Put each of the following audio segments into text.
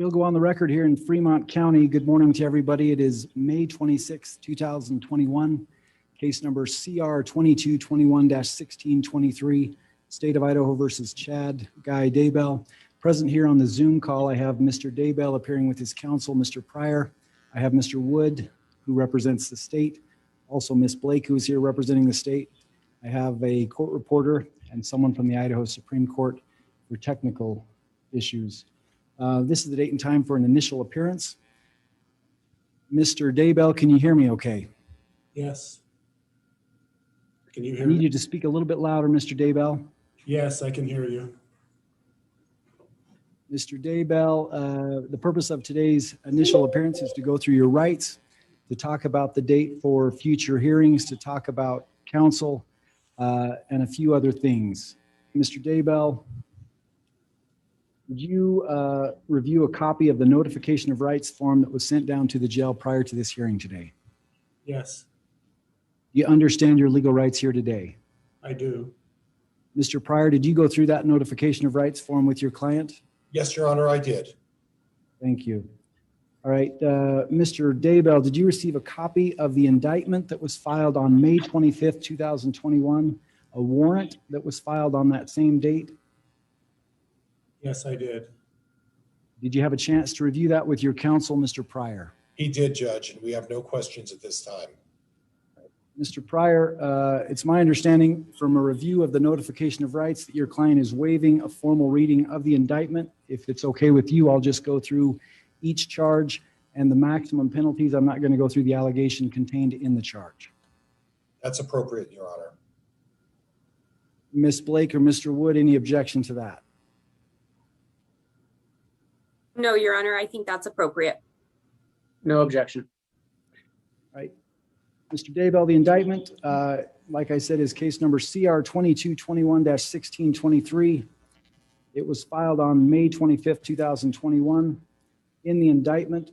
We'll go on the record here in Fremont County. Good morning to everybody. It is May 26, 2021. Case number CR 2221-1623, State of Idaho versus Chad Guy Daybell. Present here on the Zoom call, I have Mr. Daybell appearing with his counsel, Mr. Pryor. I have Mr. Wood, who represents the state. Also, Ms. Blake, who is here representing the state. I have a court reporter and someone from the Idaho Supreme Court for technical issues. This is the date and time for an initial appearance. Mr. Daybell, can you hear me okay? Yes. Can you hear I need me? you to speak a little bit louder, Mr. Daybell. Yes, I can hear you. Mr. Daybell, the purpose of today's initial appearance is to go through your rights, to talk about the date for future hearings, to talk about counsel, and a few other things. Mr. Daybell, would you review a copy of the notification of rights form that was sent down to the jail prior to this hearing today? Yes, Do you understand your legal rights here today? I do. Mr. Pryor, did you go through that notification of rights form with your client? Yes, Your Honor, I did. Thank you. All right, Mr. Daybell, did you receive a copy of the indictment that was filed on May 25th, 2021, a warrant that was filed on that same date? Yes, I did. Did you have a chance to review that with your counsel, Mr. Pryor? He did, Judge, and we have no questions at this time. Mr. Pryor, it's my understanding from a review of the notification of rights that your client is waiving a formal reading of the indictment. If it's okay with you, I'll just go through each charge and the maximum penalties. I'm not going to go through the allegation contained in the charge. That's appropriate, Your Honor. Ms. Blake or Mr. Wood, any objection to that? No, Your Honor, I think that's appropriate. No objection. Right. Mr. Daybell, the indictment, like I said, is case number CR 2221-1623. It was filed on May 25th, 2021. In the indictment,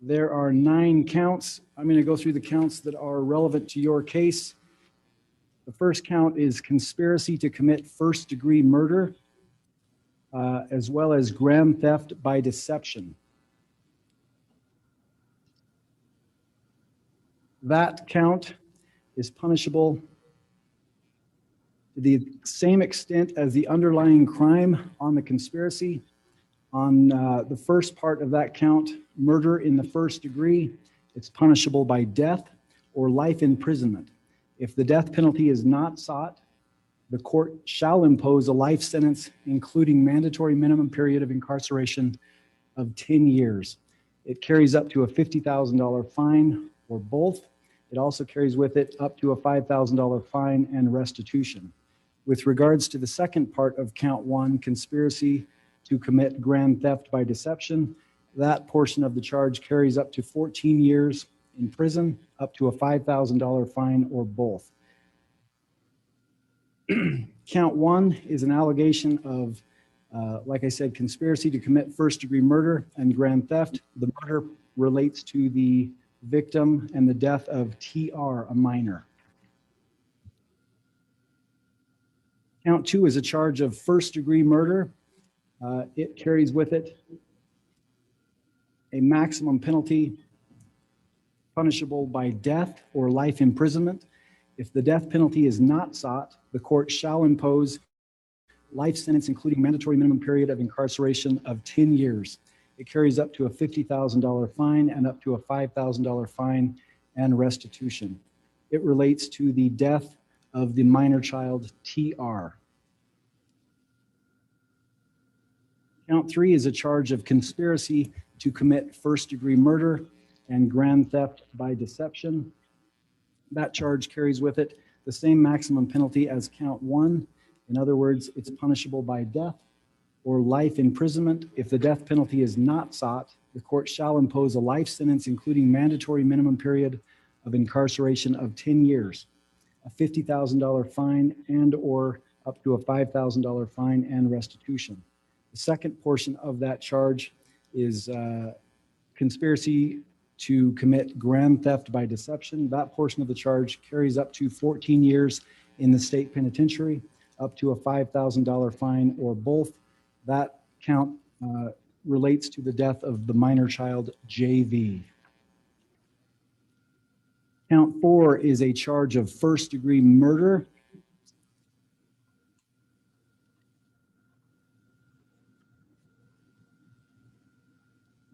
there are 9 counts. I'm going to go through the counts that are relevant to your case. The first count is conspiracy to commit first-degree murder, as well as grand theft by deception. That count is punishable to the same extent as the underlying crime on the conspiracy. On the first part of that count, murder in the first degree, it's punishable by death or life imprisonment. If the death penalty is not sought, the court shall impose a life sentence, including mandatory minimum period of incarceration of 10 years. It carries up to a $50,000 fine or both. It also carries with it up to a $5,000 fine and restitution. With regards to the second part of count 1, conspiracy to commit grand theft by deception, that portion of the charge carries up to 14 years in prison, up to a $5,000 fine or both. Count 1 is an allegation of, like I said, conspiracy to commit first-degree murder and grand theft. The murder relates to the victim and the death of TR, a minor. Count 2 is a charge of first-degree murder. It carries with it a maximum penalty punishable by death or life imprisonment. If the death penalty is not sought, the court shall impose life sentence, including mandatory minimum period of incarceration of 10 years. It carries up to a $50,000 fine and up to a $5,000 fine and restitution. It relates to the death of the minor child, TR. Count 3 is a charge of conspiracy to commit first-degree murder and grand theft by deception. That charge carries with it the same maximum penalty as count 1. In other words, it's punishable by death or life imprisonment. If the death penalty is not sought, the court shall impose a life sentence, including mandatory minimum period of incarceration of 10 years, a $50,000 fine and or up to a $5,000 fine and restitution. The second portion of that charge is conspiracy to commit grand theft by deception. That portion of the charge carries up to 14 years in the state penitentiary, up to a $5,000 fine, or both. That count relates to the death of the minor child, JV. Count 4 is a charge of first-degree murder.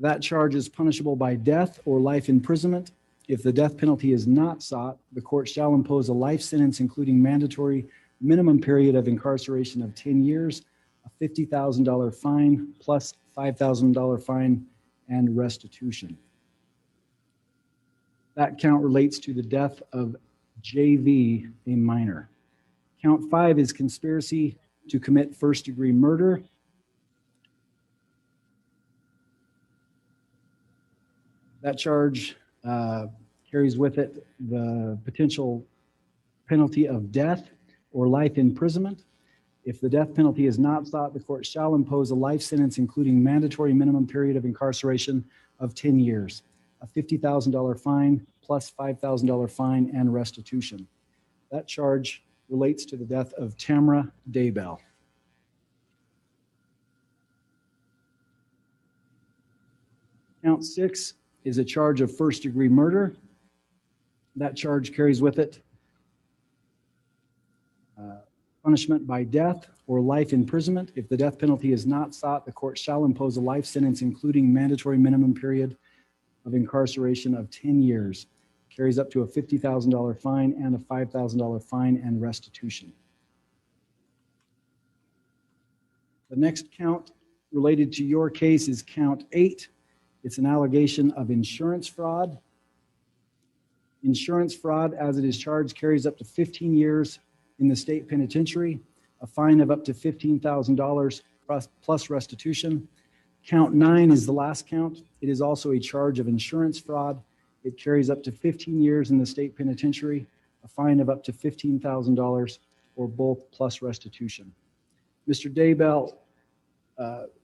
That charge is punishable by death or life imprisonment. If the death penalty is not sought, the court shall impose a life sentence, including mandatory minimum period of incarceration of 10 years, a $50,000 fine, plus $5,000 fine and restitution. That count relates to the death of JV, a minor. Count 5 is conspiracy to commit first-degree murder. That charge carries with it the potential penalty of death or life imprisonment. If the death penalty is not sought, the court shall impose a life sentence, including mandatory minimum period of incarceration of 10 years, a $50,000 fine, plus $5,000 fine and restitution. That charge relates to the death of Tamara Daybell. Count 6 is a charge of first-degree murder. That charge carries with it punishment by death or life imprisonment. If the death penalty is not sought, the court shall impose a life sentence, including mandatory minimum period of incarceration of 10 years. Carries up to a $50,000 fine and a $5,000 fine and restitution. The next count related to your case is count 8. It's an allegation of insurance fraud. Insurance fraud, as it is charged, carries up to 15 years in the state penitentiary, a fine of up to $15,000 plus restitution. Count 9 is the last count. It is also a charge of insurance fraud. It carries up to 15 years in the state penitentiary, a fine of up to $15,000, or both plus restitution. Mr. Daybell,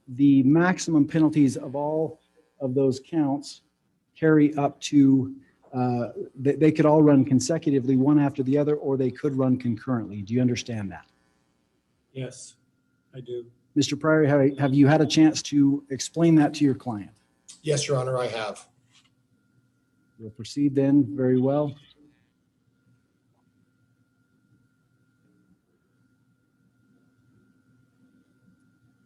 the maximum penalties of all of those counts carry up to, they could all run consecutively, one after the other, or they could run concurrently. Do you understand that? Yes, I do. Mr. Pryor, have you had a chance to explain that to your client? Yes, Your Honor, I have. We'll proceed then. Very well.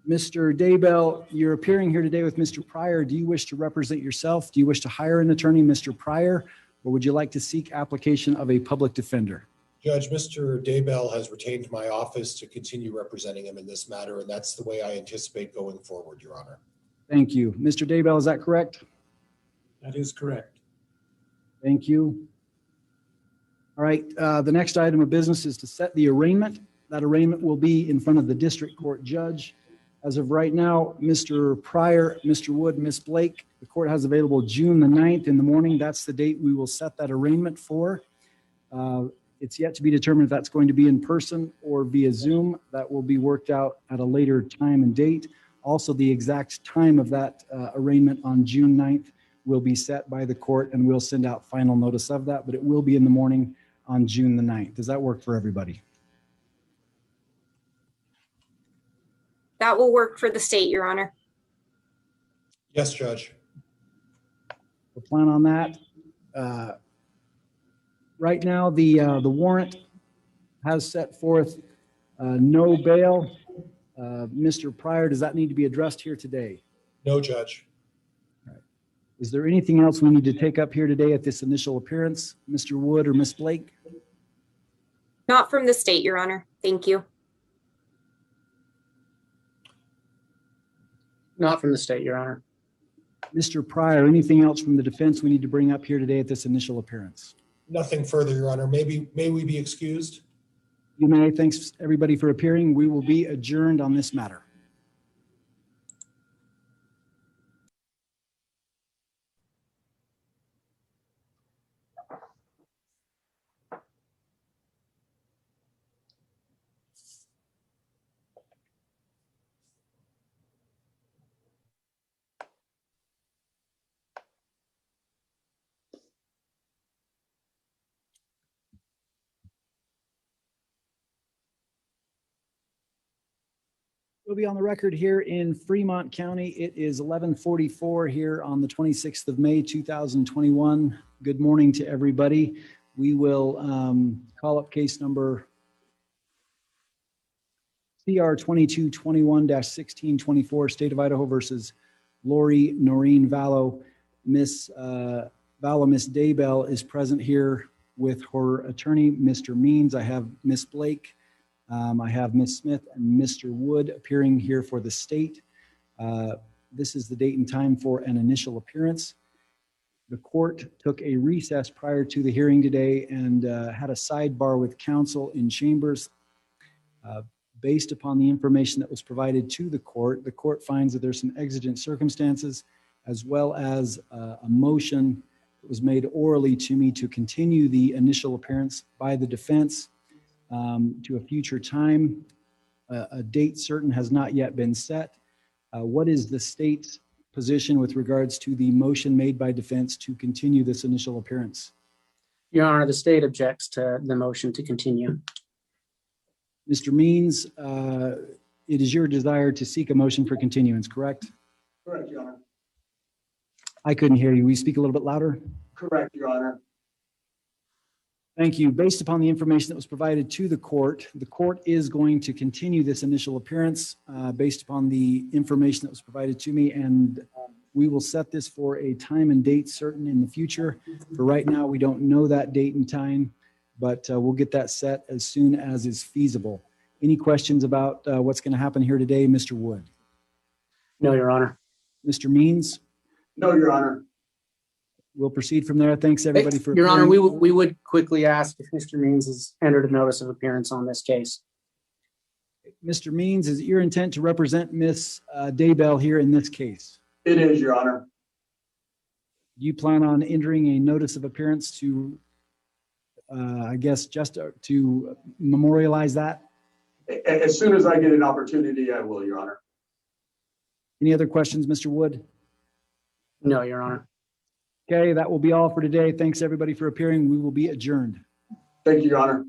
Mr. Daybell, you're appearing here today with Mr. Pryor. Do you wish to represent yourself? Do you wish to hire an attorney, Mr. Pryor, or would you like to seek application of a public defender? Judge, Mr. Daybell has retained my office to continue representing him in this matter, and that's the way I anticipate going forward, Your Honor. Thank you. Mr. Daybell, is that correct? That is correct. Thank you. All right, the next item of business is to set the arraignment. That arraignment will be in front of the district court judge. As of right now, Mr. Pryor, Mr. Wood, Ms. Blake, the court has available June the 9th in the morning. That's the date we will set that arraignment for. It's yet to be determined if that's going to be in person or via Zoom. That will be worked out at a later time and date. Also, the exact time of that arraignment on June 9th will be set by the court, and we'll send out final notice of that, but it will be in the morning on June the 9th. Does that work for everybody? That will work for the state, Your Honor. Yes, Judge. We'll plan on that. Right now, the warrant has set forth no bail. Mr. Pryor, does that need to be addressed here today? No, Judge. Is there anything else we need to take up here today at this initial appearance, Mr. Wood or Ms. Blake? Not from the state, Your Honor. Thank you. Not from the state, Your Honor. Mr. Pryor, anything else from the defense we need to bring up here today at this initial appearance? Nothing further, Your Honor. May we be excused? You may. Thanks, everybody, for appearing. We will be adjourned on this matter. We'll be on the record here in Fremont County. It is 11:44 here on the 26th of May, 2021. Good morning to everybody. We will call up case number CR 2221-1624, State of Idaho versus Lori Noreen VALLOW. Miss VALLOW, Miss Daybell is present here with her attorney, Mr. Means. I have Miss Blake. I have Ms. Smith and Mr. Wood appearing here for the state. This is the date and time for an initial appearance. The court took a recess prior to the hearing today and had a sidebar with counsel in chambers. Based upon the information that was provided to the court finds that there's some exigent circumstances as well as a motion that was made orally to me to continue the initial appearance by the defense to a future time. A date certain has not yet been set. What is the state's position with regards to the motion made by defense to continue this initial appearance? Your Honor, the state objects to the motion to continue. Mr. Means, it is your desire to seek a motion for continuance, correct? Correct, Your Honor. I couldn't hear you. Will you speak a little bit louder? Correct, Your Honor. Thank you. Based upon the information that was provided to the court is going to continue this initial appearance based upon the information that was provided to me, and we will set this for a time and date certain in the future. For right now, we don't know that date and time, but we'll get that set as soon as is feasible. Any questions about what's going to happen here today, Mr. Wood? No, Your Honor. Mr. Means? No, Your Honor. We'll proceed from there. Thanks, everybody, for Your Honor, appearing. we would quickly ask if Mr. Means has entered a notice of appearance on this case. Mr. Means, is it your intent to represent Miss Daybell here in this case? It is, Your Honor. Do you plan on entering a notice of appearance to, I guess, just to memorialize that? As soon as I get an opportunity, I will, Your Honor. Any other questions, Mr. Wood? No, Your Honor. Okay, that will be all for today. Thanks, everybody, for appearing. We will be adjourned. Thank you, Your Honor.